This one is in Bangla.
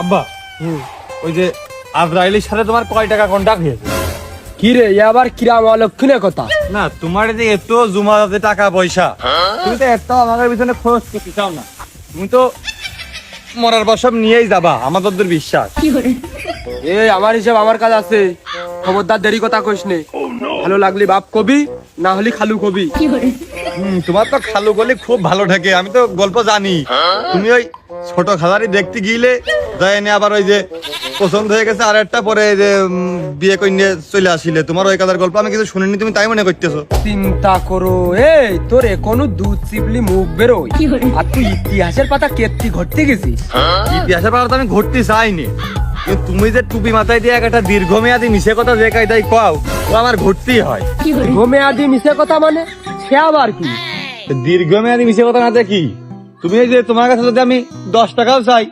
আব্বা ওই যে আজরাইলের সাথে তোমার কয় টাকা কন্টাক্ট হয়েছে? কি রে আবার কিরাম অলক্ষণের কথা? না তোমার যে এত জুমাতে টাকা পয়সা, তুমি তো এত আমাদের পিছনে খরচ করতে চাও না। তুমি তো মরার পর সব নিয়েই যাবা, আমাদের বিশ্বাস। আমার হিসাব আমার কাজ আছে, খবরদার দেরি কথা কইস নে। ভালো লাগলি বাপ কবি, না হলি খালু কবি। তোমার তো খালু গলি খুব ভালো থাকে, আমি তো গল্প জানি। তুমি ওই ছোট খালারি দেখতে গিলে যায়নি, আবার ওই যে পছন্দ হয়ে গেছে আর একটা পরে যে বিয়ে করে নিয়ে চলে আসিলে, তোমার ওই কাদার গল্প আমি কিছু শুনিনি, তুমি তাই মনে করতেছো? চিন্তা করো, এই তোর এখনো দুধ চিপলি মুখ বেরোয়, আর তুই ইতিহাসের পাতা কেত্তি ঘটতে গেছিস। ইতিহাসের পাতা তো আমি ঘটতে চাইনি, কিন্তু তুমি যে টুপি মাথায় দিয়ে একটা দীর্ঘমেয়াদী মিশে কথা যে কায়দায় কও, ও আমার ঘটতেই হয়। দীর্ঘমেয়াদী মিশে কথা মানে সে আবার কি? দীর্ঘমেয়াদী মিশে কথা না কি? তুমি এই যে তোমার কাছে যদি আমি 10 টাকাও চাই,